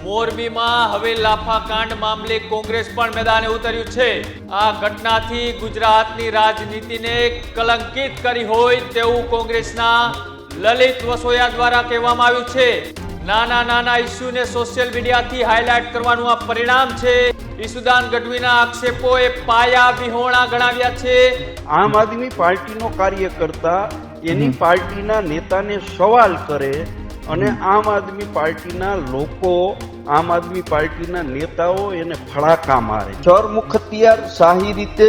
મોરબીમાં હવે લાફાકાંડ મામલે કોંગ્રેસ પણ મેદાને ઉતર્યું છે। આ ઘટનાથી ગુજરાતની રાજનીતિને કલંકિત કરી હોય તેવું કોંગ્રેસના લલિત વસોયા દ્વારા કહેવામાં આવ્યું છે। નાના ઇસ્યુને સોશિયલ મીડિયાથી હાઇલાઇટ કરવાનું આ પરિણામ છે। ઈસુદાન ગઢવીના આક્ષેપોએ પાયા વિહોણા ગણાવ્યા છે। આમ આદમી પાર્ટીનો કાર્યકર્તા એની પાર્ટીના નેતાને સવાલ કરે અને આમ આદમી પાર્ટીના લોકો આમ આદમી પાર્ટીના નેતાઓ એને ફડાકા મારે। સરમુખત્યાર શાહી રીતે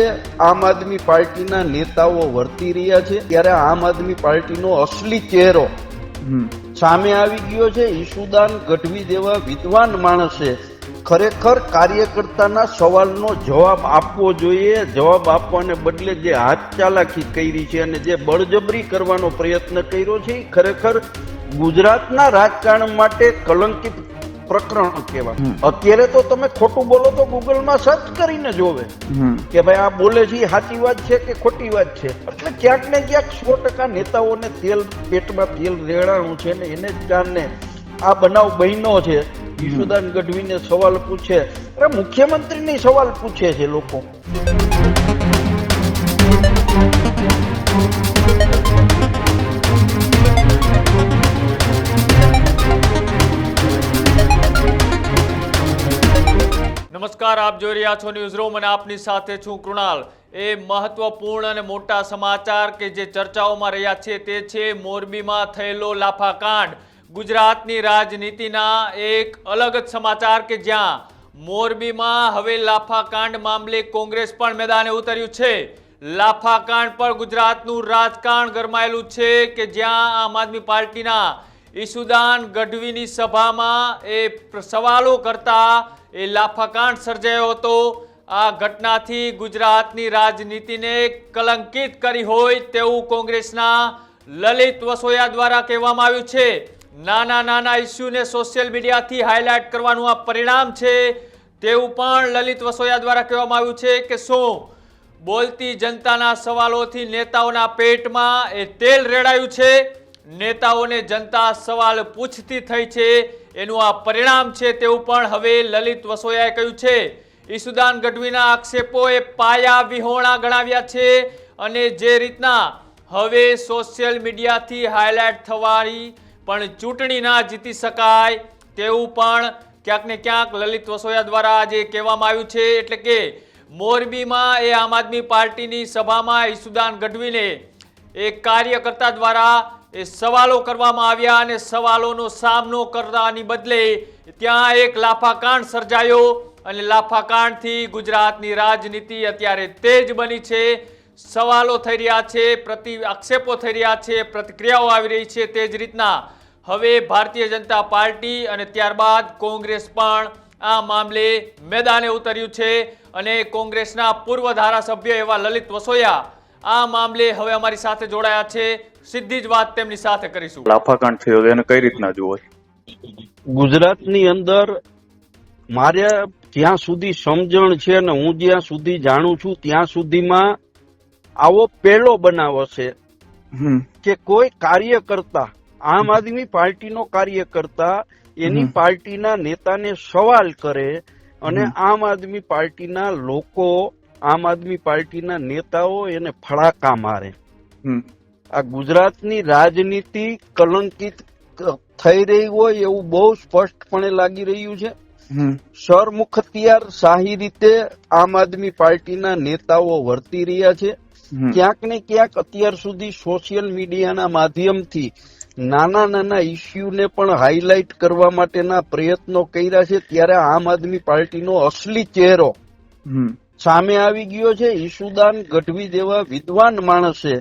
આમ આદમી પાર્ટીના નેતાઓ વર્તી રહ્યા છે ત્યારે આમ આદમી પાર્ટીનો અસલી ચહેરો સામે આવી ગયો છે। ઈસુદાન ગઢવી જેવા વિદ્વાન માણસે ખરેખર કાર્યકર્તાના સવાલનો જવાબ આપવો જોઈએ। જવાબ આપવાને બદલે જે હાથ ચાલાકી કરી છે અને જે બળજબરી કરવાનો પ્રયત્ન કર્યો છે એ ખરેખર ગુજરાતના રાજકારણ માટે કલંકિત પ્રકરણ કહેવાય। અત્યારે તો તમે ખોટું બોલો તો ગૂગલમાં સર્ચ કરીને જોવે કે ભાઈ આ બોલે છે એ સાચી વાત છે કે ખોટી વાત છે। એટલે ક્યાંક ને ક્યાંક 100% નેતાઓને તેલ પેટમાં તેલ રેડાણું છે ને એને જ કારણે આ બનાવ બન્યો છે। ઈસુદાન ગઢવીને સવાલ પૂછે, અરે મુખ્યમંત્રીની સવાલ પૂછે છે લોકો। નમસ્કાર, આપ જોઈ રહ્યા છો ન્યૂઝ રૂમ અને આપની સાથે છું કૃણાલ। એ મહત્વપૂર્ણ અને મોટા સમાચાર કે જે ચર્ચાઓમાં રહ્યા છે તે છે મોરબીમાં થયેલો લાફાકાંડ। ગુજરાતની રાજનીતિના એક અલગ જ સમાચાર કે જ્યાં મોરબીમાં હવે લાફાકાંડ મામલે કોંગ્રેસ પણ મેદાને ઉતર્યું છે। લાફાકાંડ પર ગુજરાતનું રાજકારણ ગરમાયેલું છે કે જ્યાં આમ આદમી પાર્ટીના ઈસુદાન ગઢવીની સભામાં એ સવાલો કરતા એ લાફાકાંડ સર્જાયો હતો। આ ઘટનાથી ગુજરાતની રાજનીતિને કલંકિત કરી હોય તેવું કોંગ્રેસના લલિત વસોયા દ્વારા કહેવામાં આવ્યું છે। નાના ઇસ્યુને સોશિયલ મીડિયાથી હાઇલાઇટ કરવાનું આ પરિણામ છે તેવું પણ લલિત વસોયા દ્વારા કહેવામાં આવ્યું છે કે શું બોલતી જનતાના સવાલોથી નેતાઓના પેટમાં એ તેલ રેડાયું છે? નેતાઓને જનતા સવાલ પૂછતી થઈ છે એનું આ પરિણામ છે તેવું પણ હવે લલિત વસોયાએ કહ્યું છે। ઈસુદાન ગઢવીના આક્ષેપોએ પાયા વિહોણા ગણાવ્યા છે અને જે રીતના હવે સોશિયલ મીડિયાથી હાઇલાઇટ થવાની પણ ચૂંટણી ના જીતી શકાય તેવું પણ ક્યાંક ને ક્યાંક લલિત વસોયા દ્વારા આજે કહેવામાં આવ્યું છે। એટલે કે મોરબીમાં એ આમ આદમી પાર્ટીની સભામાં ઈસુદાન ગઢવીને એક કાર્યકર્તા દ્વારા એ સવાલો કરવામાં આવ્યા અને સવાલોનો સામનો કરવાની બદલે ત્યાં એક લાફાકાંડ સર્જાયો અને લાફાકાંડથી ગુજરાતની રાજનીતિ અત્યારે તેજ બની છે। સવાલો થઈ રહ્યા છે, આક્ષેપો થઈ રહ્યા છે, પ્રતિક્રિયાઓ આવી રહી છે। તે જ રીતના હવે ભારતીય જનતા પાર્ટી અને ત્યારબાદ કોંગ્રેસ પણ આ મામલે મેદાને ઉતર્યું છે અને કોંગ્રેસના પૂર્વ ધારાસભ્ય એવા લલિત વસોયા આ મામલે હવે અમારી સાથે જોડાયા છે। સીધી જ વાત તેમની સાથે કરીશું। લાફાકાંડ થયો એને કઈ રીતના જુઓ? ગુજરાતની અંદર મારે જ્યાં સુધી સમજણ છે ને હું જ્યાં સુધી જાણું છું ત્યાં સુધીમાં આવો પહેલો બનાવ હશે કે કોઈ કાર્યકર્તા આમ આદમી પાર્ટીનો કાર્યકર્તા એની પાર્ટીના નેતાને સવાલ કરે અને આમ આદમી પાર્ટીના લોકો આમ આદમી પાર્ટીના નેતાઓ એને ફડાકા મારે। આ ગુજરાતની રાજનીતિ કલંકિત થઈ રહી હોય એવું બહુ સ્પષ્ટપણે લાગી રહ્યું છે। સરમુખત્યાર શાહી રીતે આમ આદમી પાર્ટીના નેતાઓ વર્તી રહ્યા છે। ક્યાંક ને ક્યાંક અત્યાર સુધી સોશિયલ મીડિયાના માધ્યમથી નાના ઇસ્યુને પણ હાઇલાઇટ કરવા માટેના પ્રયત્નો કર્યા છે ત્યારે આમ આદમી પાર્ટીનો અસલી ચહેરો સામે આવી ગયો છે। ઈસુદાન ગઢવી જેવા વિદ્વાન માણસે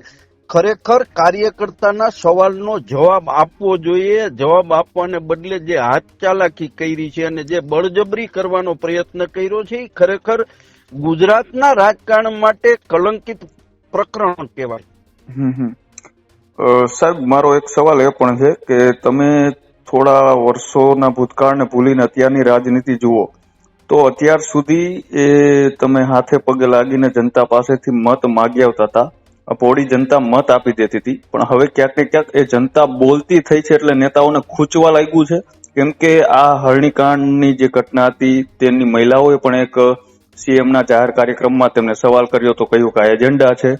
ખરેખર કાર્યકર્તાના સવાલનો જવાબ આપવો જોઈએ। જવાબ આપવાને બદલે જે હાથ ચાલાકી કરી છે અને જે બળજબરી કરવાનો પ્રયત્ન કર્યો છે એ ખરેખર ગુજરાતના રાજકારણ માટે કલંકિત પ્રકરણ કહેવાય। સાહેબ, મારો એક સવાલ એ પણ છે કે તમે થોડા વર્ષોના ભૂતકાળને ભૂલીને અત્યારની રાજનીતિ જુઓ તો અત્યાર સુધી એ તમે હાથે પગે લાગીને જનતા પાસેથી મત માગી આવતા હતા, પોળી જનતા મત આપી દેતી હતી, પણ હવે ક્યાંક ને ક્યાંક એ જનતા બોલતી થઈ છે એટલે નેતાઓને ખૂંચવા લાગ્યું છે કેમ કે આ હરણીકાંડની જે ઘટના હતી તેની મહિલાઓએ પણ એક સીએમના જાહેર કાર્યક્રમમાં તેમને સવાલ કર્યો તો કહ્યું કે આ એજન્ડા છે.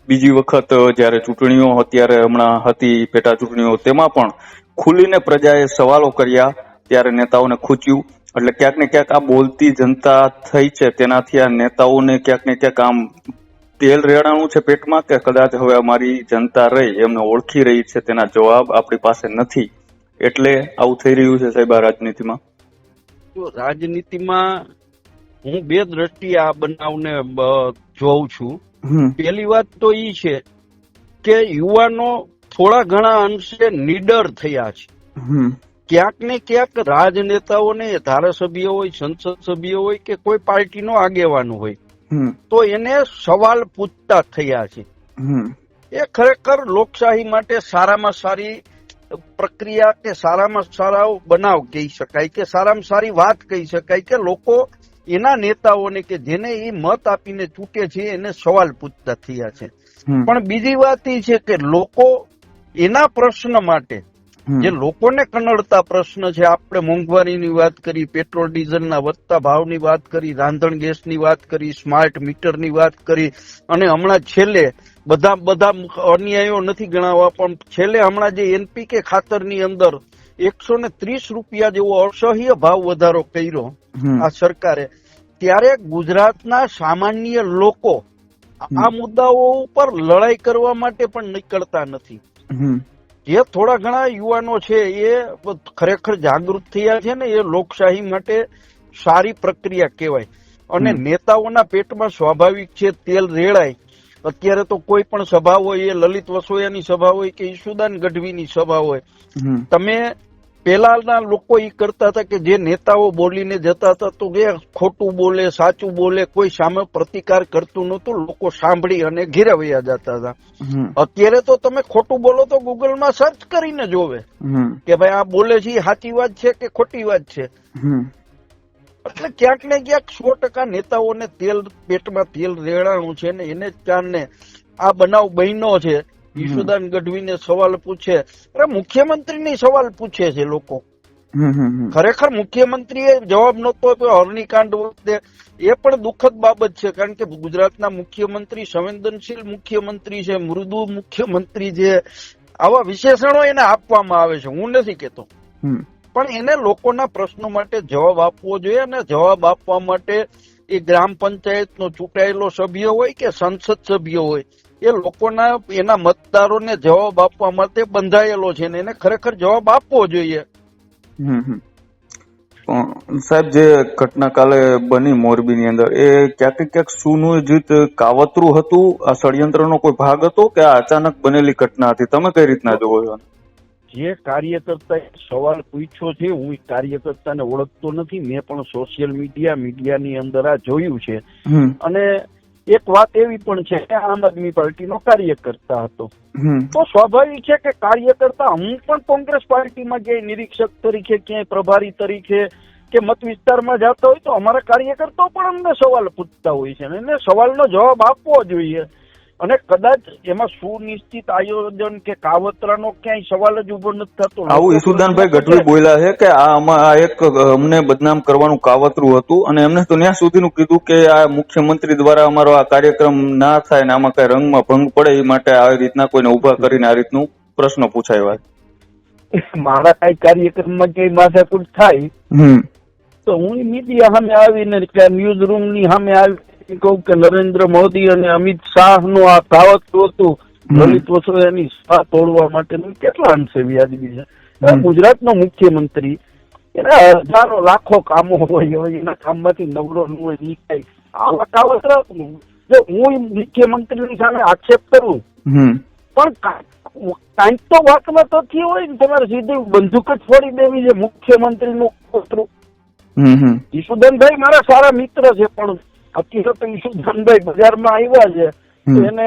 બીજી વખત જ્યારે ચૂંટણીઓ અત્યારે હમણાં હતી પેટા ચૂંટણીઓ, તેમાં પણ ખુલીને પ્રજાએ સવાલો કર્યા ત્યારે નેતાઓને ખૂચ્યું. એટલે ક્યાંક ને ક્યાંક આ બોલતી જનતા થઈ છે, તેનાથી આ નેતાઓને ક્યાંક ને ક્યાંક આમ તેલ રેડાણું છે પેટમાં, કે કદાચ હવે અમારી જનતા રહી એમને ઓળખી રહી છે, તેના જવાબ આપણી પાસે નથી, એટલે આવું થઈ રહ્યું છે સાહેબ આ રાજનીતિમાં. તો રાજનીતિમાં હું બે દ્રષ્ટિએ આ બનાવને જોઉં છું. પહેલી વાત તો ઈ છે કે યુવાનો થોડા ઘણા અંશે નીડર થયા છે. ક્યાંક ને ક્યાંક રાજનેતાઓને, ધારાસભ્ય હોય, સંસદ સભ્ય હોય કે કોઈ પાર્ટીનો આગેવાન હોય, તો એને સવાલ પૂછતા થયા છે. એ ખરેખર લોકશાહી માટે સારામાં સારી પ્રક્રિયા કે સારામાં સારા બનાવ કહી શકાય, કે સારામાં સારી વાત કહી શકાય કે લોકો એના નેતાઓને કે જેને એ મત આપીને ચૂંટે છે એને સવાલ પૂછતા થયા છે. પણ બીજી વાત એ છે કે લોકો એના પ્રશ્ન માટે, જે લોકોને કનડતા પ્રશ્ન છે, આપણે મોંઘવારીની વાત કરી, પેટ્રોલ ડીઝલના વધતા ભાવની વાત કરી, રાંધણ ગેસની વાત કરી, સ્માર્ટ મીટરની વાત કરી, અને હમણાં છેલ્લે બધા અન્યાયો નથી ગણાવવા, પણ છેલ્લે હમણાં જે એનપીકે ખાતરની અંદર 130 રૂપિયા જેવો અસહ્ય ભાવ વધારો કર્યો આ સરકારે, ત્યારે ગુજરાતના સામાન્ય લોકો આ મુદ્દાઓ ઉપર લડાઈ કરવા માટે પણ નીકળતા નથી. જે થોડા ઘણા યુવાનો છે એ ખરેખર જાગૃત થયા છે ને, એ લોકશાહી માટે સારી પ્રક્રિયા કહેવાય. અને નેતાઓના પેટમાં સ્વાભાવિક છે તેલ રેડાય. અત્યારે તો કોઈ પણ સભા હોય, એ લલિત વસોયાની સભા હોય કે ઈસુદાન ગઢવીની સભા હોય, તમે પેલાના લોકો એ કરતા હતા કે જે નેતાઓ બોલીને જતા હતા તો કે ખોટું બોલે, સાચું બોલે, કોઈ સામે પ્રતિકાર કરતું નહોતું, લોકો સાંભળી અને ઘેરે વયા જતા હતા. અત્યારે તો તમે ખોટું બોલો તો ગૂગલમાં સર્ચ કરીને જોવે કે ભાઈ આ બોલે છે સાચી વાત છે કે ખોટી વાત છે. એટલે ક્યાંક ને ક્યાંક 100% નેતાઓને પેટમાં તેલ રેડાણું છે ને, એને જ કારણે આ બનાવ બન્યો છે. ઈશુદાન ગઢવીને સવાલ પૂછે, અરે મુખ્યમંત્રીની સવાલ પૂછે છે લોકો. ખરેખર મુખ્યમંત્રીએ જવાબ નહોતો આપ્યો હરણીકાંડ વખતે, એ પણ દુઃખદ બાબત છે. કારણ કે ગુજરાતના મુખ્યમંત્રી સંવેદનશીલ મુખ્યમંત્રી છે, મૃદુ મુખ્યમંત્રી છે, આવા વિશેષણો એને આપવામાં આવે છે, હું નથી કેતો. પણ એને લોકોના પ્રશ્નો માટે જવાબ આપવો જોઈએ, અને જવાબ આપવા માટે એ ગ્રામ પંચાયતનો ચૂંટાયેલો સભ્ય હોય કે સંસદ સભ્ય હોય, એ લોકોના એના મતદારોને જવાબ આપવા માટે બંધાયેલો છે ને એને ખરેખર જવાબ આપવો જોઈએ. સાહેબ, જે ઘટના કાલે બની મોરબીની અંદર, એ ક્યાંક ક્યાંક સુનિયોજિત કાવતરું હતું? આ ષડયંત્રનો કોઈ ભાગ હતો કે આ અચાનક બનેલી ઘટના હતી? તમે કઈ રીતના જોવો છો? જે કાર્યકર્તા સવાલ પૂછ્યો છે, હું કાર્યકર્તાને ઓળખતો નથી, મેં પણ સોશિયલ મીડિયાની અંદર આ જોયું છે. અને એક વાત એવી પણ છે કે આમ આદમી પાર્ટીનો કાર્યકર્તા હતો, તો સ્વાભાવિક છે કે કાર્યકર્તા, હું પણ કોંગ્રેસ પાર્ટીમાં ક્યાંય નિરીક્ષક તરીકે, ક્યાંય પ્રભારી તરીકે કે મત વિસ્તારમાં જતા હોય તો અમારા કાર્યકર્તાઓ પણ અમને સવાલ પૂછતા હોય છે, અને એને સવાલનો જવાબ આપવો જોઈએ. અને કદાચ એમાં સુનિશ્ચિત આયોજન કે કાવતરાનો ક્યાંય સવાલ જ ઉભો નથી થતો. આવું ઈશુદાનભાઈ ગઢવી બોલ્યા છે કે આ એક અમને બદનામ કરવાનું કાવતરું હતું, અને એમને તો ત્યાં સુધીનું કીધું કે આ મુખ્યમંત્રી દ્વારા અમારો આ કાર્યક્રમ ના થાય ને આમાં કઈ રંગમાં ભંગ પડે એ માટે આવી રીતના કોઈને ઉભા કરીને આ રીતનું પ્રશ્ન પૂછાયો. મારા કઈ કાર્યક્રમમાં કઈ માથાકૂટ થાય તો હું મીડિયા સામે આવીને ન્યૂઝ રૂમ ની સામે આવી કહું કે નરેન્દ્ર મોદી અને અમિત શાહ નું આ કાવતરું હતું લલિત વસોયાની સભા તોડવા માટેનું, કેટલા અંશે વ્યાજબી છે? ગુજરાતનો મુખ્યમંત્રી, એના હજારો લાખો કામો હોય, એના કામમાંથી નવરો ન હોય, એ કઈ આવા કાવતરા. જો હું મુખ્યમંત્રીની સામે આક્ષેપ કરું, પણ કાંઈક તો વાતમાં તો થયું હોય ને, તમારે સીધી બંદૂક જ ફોડી દેવી છે મુખ્યમંત્રીનું કાવતરું. ઈશુદાનભાઈ મારા સારા મિત્ર છે, પણ હકીકત ઈશુદાનભાઈ બજારમાં આવ્યા છે તો એને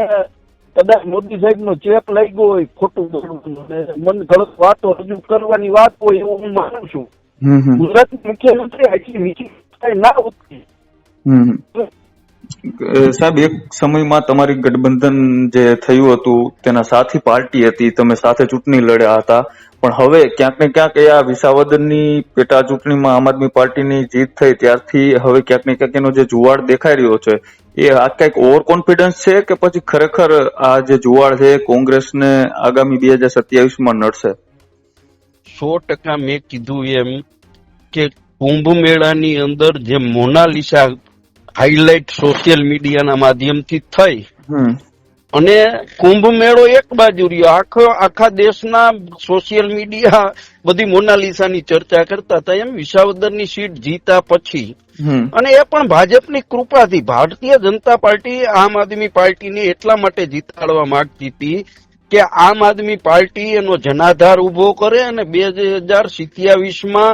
કદાચ મોદી સાહેબ નો ચેપ લાગ્યો હોય ખોટું બોલવાનું, મન ગલત વાતો રજૂ કરવાની વાત હોય એવું હું માનું છું. ગુજરાત મુખ્યમંત્રી આટલી નીચી ના ઉતરી. સાહેબ, એક સમયમાં તમારી ગઠબંધન જે થયું હતું તેના સાથી પાર્ટી હતી, તમે સાથે ચૂંટણી લડ્યા હતા, પણ હવે ક્યાંક ને ક્યાંક એ આ વિસાવદરની પેટા ચૂંટણીમાં આમ આદમી પાર્ટીની જીત થઈ ત્યારથી હવે ક્યાંક ને ક્યાંક એનો જે જુવાળ દેખાઈ રહ્યો છે એ આ કઈક ઓવર કોન્ફિડન્સ છે કે પછી ખરેખર આ જે જુવાળ છે કોંગ્રેસને આગામી 2027માં નડશે? 100% મેં કીધું એમ કે કુંભ મેળાની અંદર જે મોનાલિસા હાઇલાઇટ સોશિયલ મીડિયાના માધ્યમથી થઈ અને કુંભ મેળો એક બાજુ રહ્યો, આખા દેશના સોશિયલ મીડિયા બધી મોનાલિસાની ચર્ચા કરતા હતા, એમ વિસાવદરની સીટ જીતા પછી અને એ પણ ભાજપની કૃપાથી ભારતીય જનતા પાર્ટી આમ આદમી પાર્ટીને એટલા માટે જીતાડવા માંગતી હતી કે આમ આદમી પાર્ટી એનો જનાધાર ઉભો કરે અને 2027માં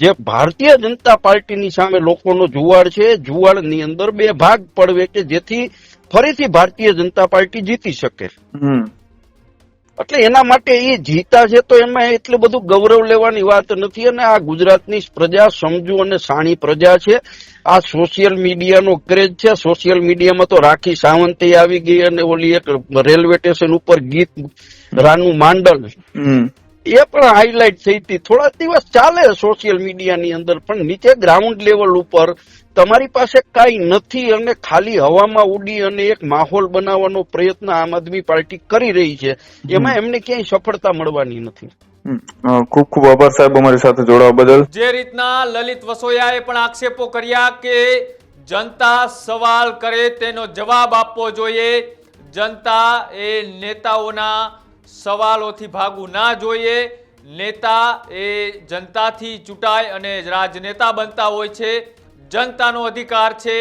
જે ભારતીય જનતા પાર્ટીની સામે લોકોનો જુવાળ છે, જુવાળની અંદર બે ભાગ પડવે કે જેથી ફરીથી ભારતીય જનતા પાર્ટી જીતી શકે. એટલે એના માટે એ જીતા છે તો એમાં એટલું બધું ગૌરવ લેવાની વાત નથી. અને આ ગુજરાતની પ્રજા સમજુ અને સાણી પ્રજા છે. આ સોશિયલ મીડિયાનો ક્રેઝ છે. સોશિયલ મીડિયામાં તો રાખી સાવંતે આવી ગઈ અને ઓલી એક રેલવે સ્ટેશન ઉપર ગીત રાનું માંડલ એ પણ હાઇલાઇટ થઈ હતી. થોડા દિવસ ચાલે સોશિયલ મીડિયાની અંદર, પણ નીચે ગ્રાઉન્ડ લેવલ ઉપર તમારી પાસે કાંઈ નથી અને ખાલી હવામાં ઉડી અને એક માહોલ બનાવવાનો પ્રયત્ન આમ આદમી પાર્ટી કરી રહી છે. એમાં એમને ક્યાંય સફળતા મળવાની નથી. ખૂબ ખૂબ આભાર સાહેબ અમારી સાથે જોડાવા બદલ. જે રીતના લલિત વસોયાએ પણ આક્ષેપો કર્યા કે જનતા સવાલ કરે તેનો જવાબ આપવો જોઈએ, જનતા એ નેતાઓના સવાલોથી ભાગવું ના જોઈએ, નેતા એ જનતાથી ચૂંટાય અને રાજનેતા બનતા હોય છે, જનતાનો અધિકાર છે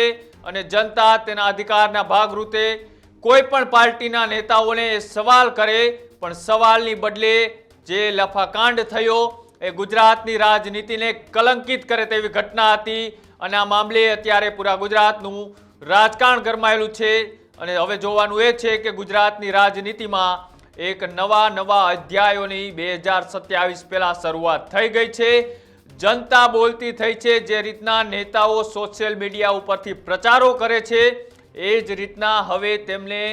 અને જનતા તેના અધિકારના ભાગરૂપે કોઈ પણ પાર્ટીના નેતાઓને સવાલ કરે, પણ સવાલની બદલે જે લફાકાંડ થયો એ ગુજરાતની રાજનીતિને કલંકિત કરે તેવી ઘટના હતી અને આ મામલે અત્યારે પૂરા ગુજરાતનું રાજકારણ ગરમાયેલું છે. અને હવે જોવાનું એ છે કે ગુજરાતની રાજનીતિમાં એક નવા અધ્યાયોની 2027 પહેલા શરૂઆત થઈ ગઈ છે. જનતા બોલતી થઈ છે. જે રીતના નેતાઓ સોશિયલ મીડિયા ઉપરથી પ્રચારો કરે છે એ જ રીતના હવે તેમને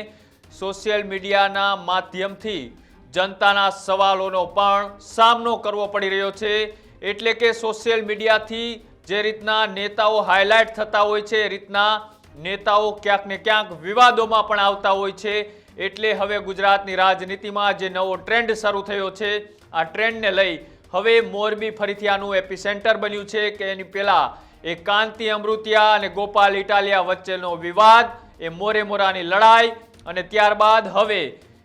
સોશિયલ મીડિયાના માધ્યમથી જનતાના સવાલોનો પણ સામનો કરવો પડી રહ્યો છે. એટલે કે સોશિયલ મીડિયાથી જે રીતના નેતાઓ હાઇલાઇટ થતા હોય છે એ રીતના નેતાઓ ક્યાંક ને ક્યાંક વિવાદોમાં પણ આવતા હોય છે. એટલે હવે ગુજરાતની રાજનીતિમાં જે નવો ટ્રેન્ડ શરૂ થયો છે આ ટ્રેન્ડને લઈ હવે મોરબી ફરીથી આનું એપિસેન્ટર બન્યું છે કે એની પહેલા એ કાંતિ અમૃતિયા અને ગોપાલ ઇટાલિયા વચ્ચેનો વિવાદ, એ મોરેમોરાની લડાઈ અને ત્યારબાદ હવે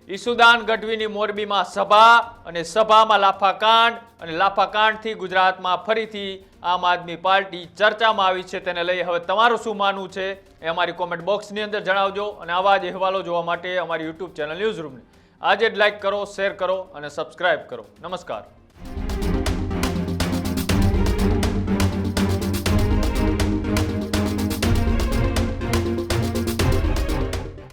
ઈસુદાન ગઢવીની મોરબીમાં સભા અને સભામાં લાફાકાંડ અને લાફાકાંડથી ગુજરાતમાં ફરીથી આમ આદમી પાર્ટી ચર્ચામાં આવી છે. તેને લઈ હવે તમારું શું માનવું છે એ અમારી કોમેન્ટ બોક્સની અંદર જણાવજો અને આવા જ અહેવાલો જોવા માટે અમારી યુટ્યુબ ચેનલ ન્યૂઝ રૂમને આજે જ લાઇક કરો, શેર કરો અને સબસ્ક્રાઇબ કરો. નમસ્કાર.